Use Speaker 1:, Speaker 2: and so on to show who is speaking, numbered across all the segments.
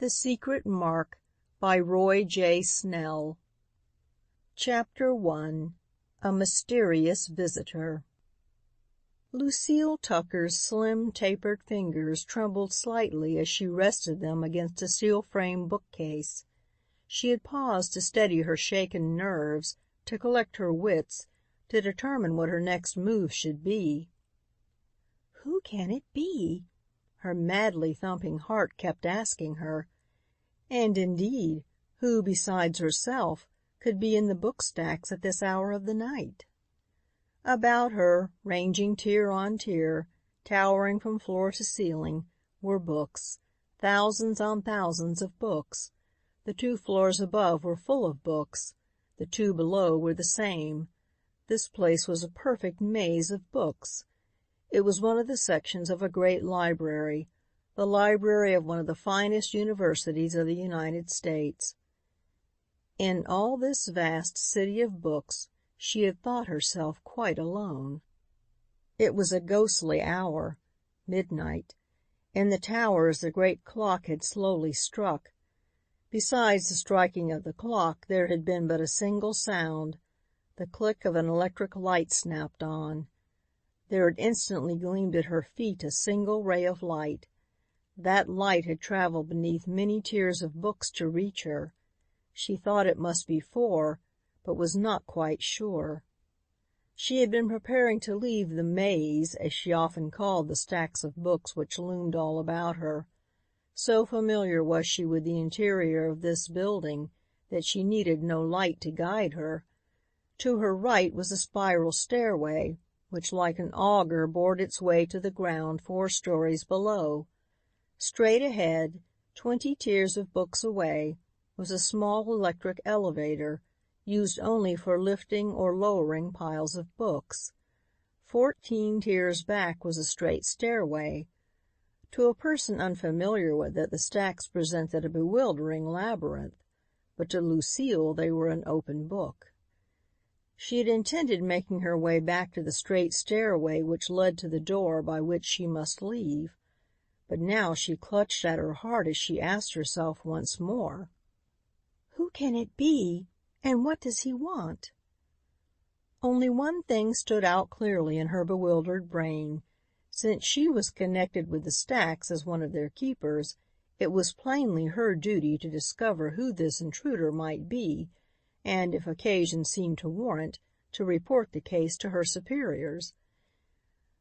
Speaker 1: The Secret Mark by Roy J. Snell. Chapter 1. A Mysterious Visitor. Lucille Tucker's slim, tapered fingers trembled slightly as she rested them against a steel-framed bookcase. She had paused to steady her shaken nerves, to collect her wits, to determine what her next move should be. "Who can it be?" her madly thumping heart kept asking her. And indeed, who besides herself could be in the book stacks at this hour of the night? About her, ranging tier on tier, towering from floor to ceiling, were books, thousands on thousands of books. The 2 floors above were full of books. The 2 below were the same. This place was a perfect maze of books. It was one of the sections of a great library, the library of one of the finest universities of the United States. In all this vast city of books, she had thought herself quite alone. It was a ghostly hour, midnight. In the towers the great clock had slowly struck. Besides the striking of the clock, there had been but a single sound. The click of an electric light snapped on. There had instantly gleamed at her feet a single ray of light. That light had traveled beneath many tiers of books to reach her. She thought it must be 4, but was not quite sure. She had been preparing to leave the maze, as she often called the stacks of books which loomed all about her. So familiar was she with the interior of this building that she needed no light to guide her. To her right was a spiral stairway, which like an auger bored its way to the ground 4 stories below. Straight ahead, 20 tiers of books away, was a small electric elevator, used only for lifting or lowering piles of books. 14 tiers back was a straight stairway. To a person unfamiliar with it, the stacks presented a bewildering labyrinth, but to Lucille they were an open book. She had intended making her way back to the straight stairway which led to the door by which she must leave. But now she clutched at her heart as she asked herself once more, "Who can it be? And what does he want?" Only one thing stood out clearly in her bewildered brain. Since she was connected with the stacks as one of their keepers, it was plainly her duty to discover who this intruder might be, and, if occasion seemed to warrant, to report the case to her superiors.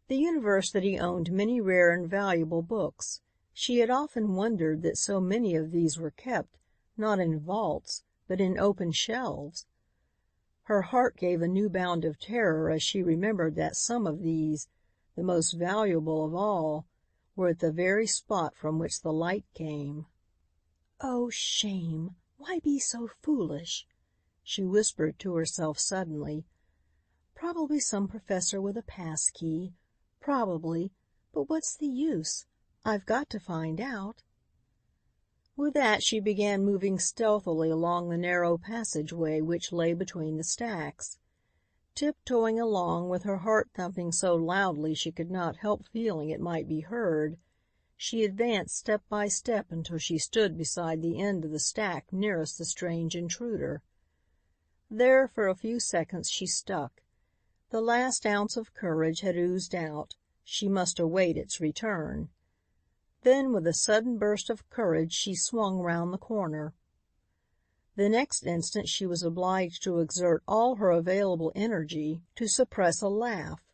Speaker 1: The university owned many rare and valuable books. She had often wondered that so many of these were kept, not in vaults, but in open shelves. Her heart gave a new bound of terror as she remembered that some of these, the most valuable of all, were at the very spot from which the light came. "Oh, shame! Why be so foolish?" she whispered to herself suddenly. "Probably some professor with a pass key. Probably. But what's the use? I've got to find out." With that she began moving stealthily along the narrow passageway which lay between the stacks. Tiptoeing along, with her heart thumping so loudly she could not help feeling it might be heard, she advanced step by step until she stood beside the end of the stack nearest the strange intruder. There for a few seconds she stuck. The last ounce of courage had oozed out. She must await its return. Then, with a sudden burst of courage, she swung round the corner. The next instant she was obliged to exert all her available energy to suppress a laugh.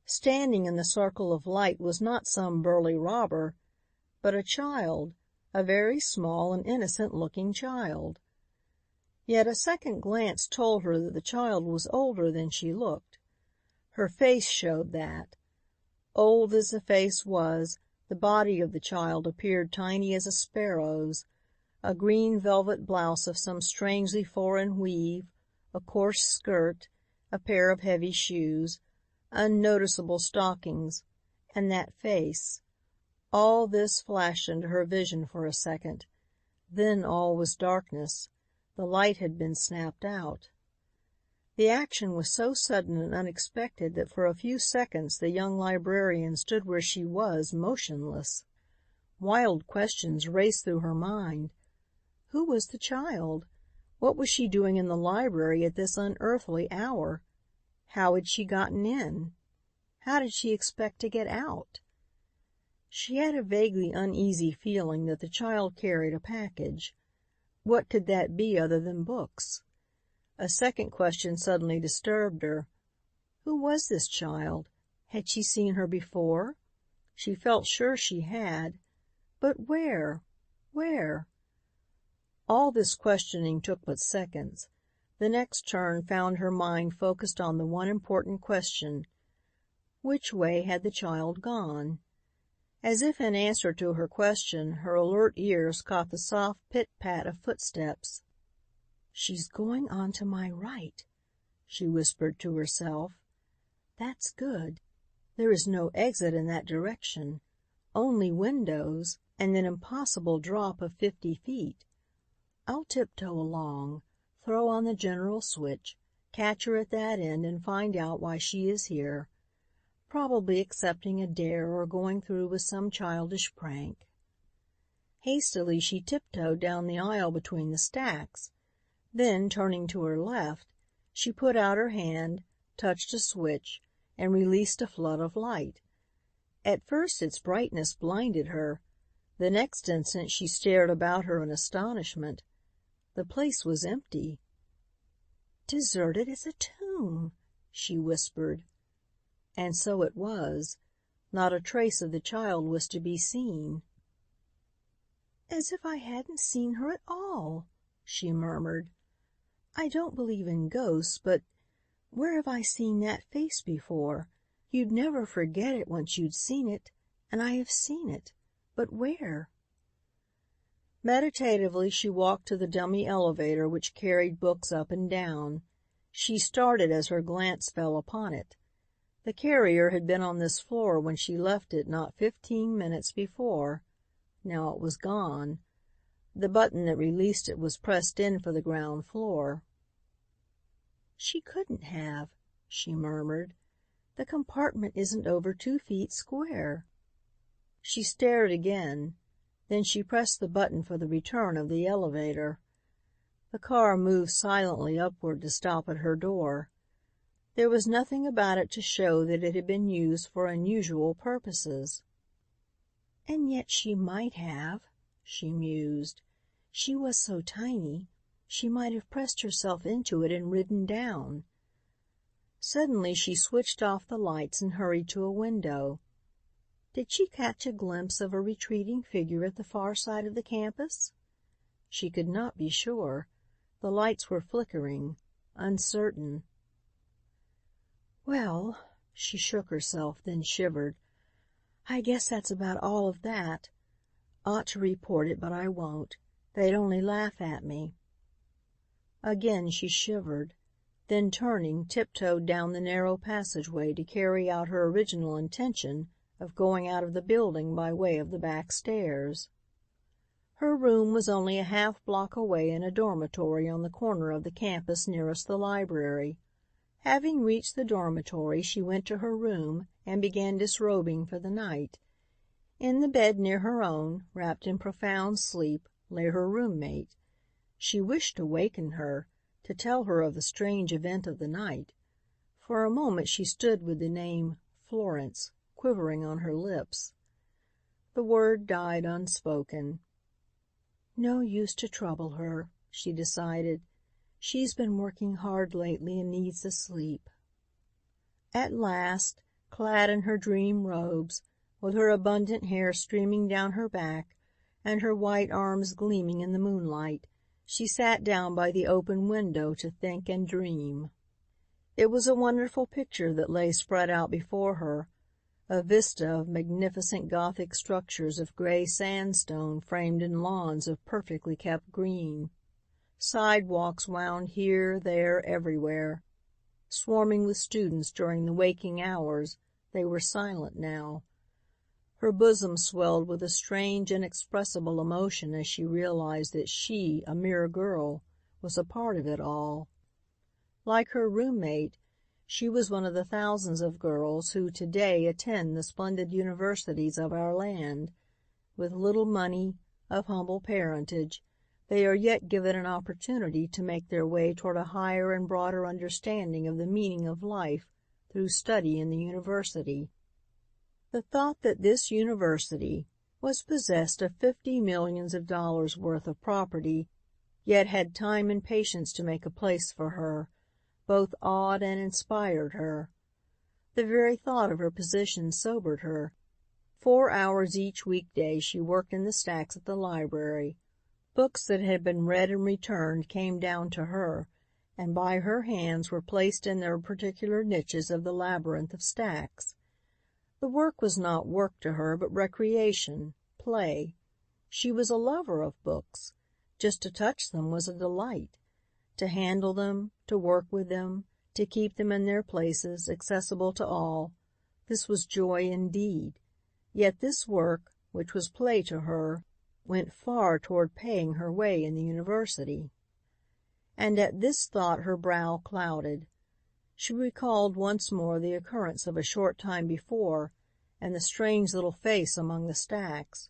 Speaker 1: Standing in the circle of light was not some burly robber, but a child, a very small and innocent-looking child. Yet a second glance told her that the child was older than she looked. Her face showed that. Old as the face was, the body of the child appeared tiny as a sparrow's. A green velvet blouse of some strangely foreign weave, a coarse skirt, a pair of heavy shoes, unnoticeable stockings, and that face. All this flashed into her vision for a second. Then all was darkness. The light had been snapped out. The action was so sudden and unexpected that for a few seconds the young librarian stood where she was, motionless. Wild questions raced through her mind. Who was the child? What was she doing in the library at this unearthly hour? How had she gotten in? How did she expect to get out? She had a vaguely uneasy feeling that the child carried a package. What could that be other than books? A second question suddenly disturbed her. Who was this child? Had she seen her before? She felt sure she had. But where? Where? All this questioning took but seconds. The next turn found her mind focused on the one important question. Which way had the child gone? As if in answer to her question, her alert ears caught the soft pit-pat of footsteps. "She's going on to my right," she whispered to herself. "That's good. There is no exit in that direction. Only windows and an impossible drop of 50 feet. I'll tiptoe along, throw on the general switch, catch her at that end and find out why she is here. Probably accepting a dare or going through with some childish prank." Hastily she tiptoed down the aisle between the stacks. Then, turning to her left, she put out her hand, touched a switch, and released a flood of light. At first its brightness blinded her. The next instant she stared about her in astonishment. The place was empty. "Deserted as a tomb," she whispered. And so it was. Not a trace of the child was to be seen. "As if I hadn't seen her at all," she murmured. "I don't believe in ghosts, but where have I seen that face before? You'd never forget it once you'd seen it, and I have seen it. But where?" Meditatively she walked to the dummy elevator which carried books up and down. She started as her glance fell upon it. The carrier had been on this floor when she left it not 15 minutes before. Now it was gone. The button that released it was pressed in for the ground floor. "She couldn't have," she murmured. "The compartment isn't over 2 feet square." She stared again. Then she pressed the button for the return of the elevator. The car moved silently upward to stop at her door. There was nothing about it to show that it had been used for unusual purposes. "And yet she might have," she mused. "She was so tiny. She might have pressed herself into it and ridden down." Suddenly she switched off the lights and hurried to a window. Did she catch a glimpse of a retreating figure at the far side of the campus? She could not be sure. The lights were flickering, uncertain. "Well," she shook herself, then shivered. "I guess that's about all of that. Ought to report it, but I won't. They'd only laugh at me." Again she shivered. Then turning, tiptoed down the narrow passageway to carry out her original intention of going out of the building by way of the back stairs. Her room was only a half block away in a dormitory on the corner of the campus nearest the library. Having reached the dormitory, she went to her room and began disrobing for the night. In the bed near her own, wrapped in profound sleep, lay her roommate. She wished to waken her, to tell her of the strange event of the night. For a moment she stood with the name Florence quivering on her lips. The word died unspoken. "No use to trouble her," she decided. "She's been working hard lately and needs the sleep." At last, clad in her dream robes, with her abundant hair streaming down her back and her white arms gleaming in the moonlight, she sat down by the open window to think and dream. It was a wonderful picture that lay spread out before her, a vista of magnificent Gothic structures of gray sandstone framed in lawns of perfectly kept green. Sidewalks wound here, there, everywhere. Swarming with students during the waking hours, they were silent now. Her bosom swelled with a strange, inexpressible emotion as she realized that she, a mere girl, was a part of it all. Like her roommate, she was one of the thousands of girls who today attend the splendid universities of our land. with little money, of humble parentage, they are yet given an opportunity to make their way toward a higher and broader understanding of the meaning of life through study in the university. The thought that this university was possessed of $50 millions worth of property, yet had time and patience to make a place for her, both awed and inspired her. The very thought of her position sobered her. 4 hours each weekday she worked in the stacks at the library. Books that had been read and returned came down to her, and by her hands were placed in their particular niches of the labyrinth of stacks. The work was not work to her, but recreation, play. She was a lover of books. Just to touch them was a delight. To handle them, to work with them, to keep them in their places, accessible to all, this was joy indeed. Yet this work, which was play to her, went far toward paying her way in the university. And at this thought her brow clouded. She recalled once more the occurrence of a short time before, and the strange little face among the stacks.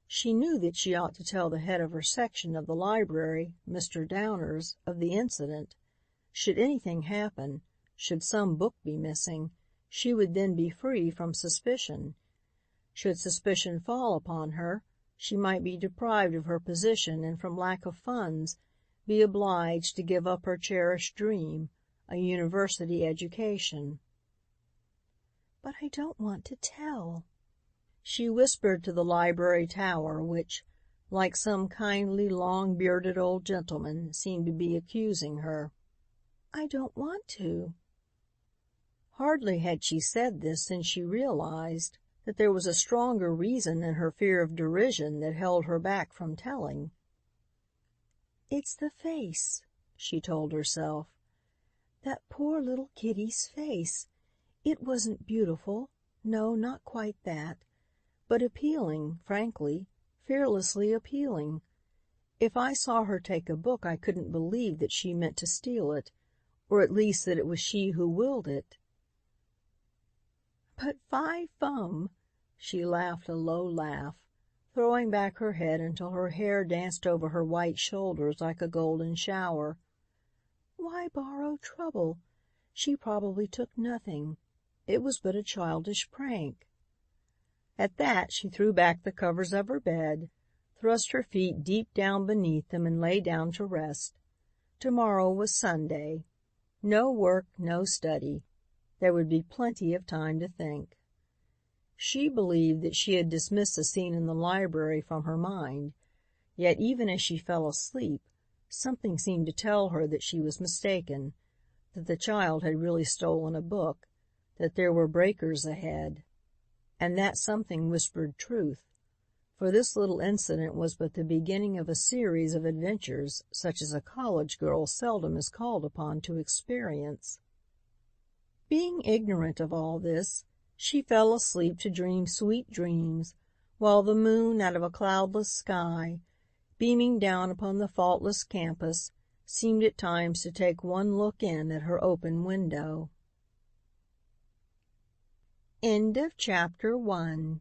Speaker 1: She knew that she ought to tell the head of her section of the library, Mr. Downers, of the incident. Should anything happen, should some book be missing, she would then be free from suspicion. Should suspicion fall upon her, she might be deprived of her position and from lack of funds be obliged to give up her cherished dream, a university education. "But I don't want to tell," she whispered to the library tower, which, like some kindly, long-bearded old gentleman, seemed to be accusing her. "I don't want to." Hardly had she said this than she realized that there was a stronger reason than her fear of derision that held her back from telling. "It's the face," she told herself. "That poor little Kitty's face. It wasn't beautiful. No, not quite that. But appealing, frankly, fearlessly appealing. If I saw her take a book, I couldn't believe that she meant to steal it, or at least that it was she who willed it." "But fie fum," she laughed a low laugh, throwing back her head until her hair danced over her white shoulders like a golden shower. "Why borrow trouble? She probably took nothing. It was but a childish prank." At that she threw back the covers of her bed, thrust her feet deep down beneath them and lay down to rest. Tomorrow was Sunday. No work, no study. There would be plenty of time to think. She believed that she had dismissed the scene in the library from her mind, yet even as she fell asleep, something seemed to tell her that she was mistaken, that the child had really stolen a book, that there were breakers ahead. And that something whispered truth, for this little incident was but the beginning of a series of adventures such as a college girl seldom is called upon to experience. Being ignorant of all this, she fell asleep to dream sweet dreams, while the moon out of a cloudless sky, beaming down upon the faultless campus, seemed at times to take one look in at her open window. End of Chapter 1.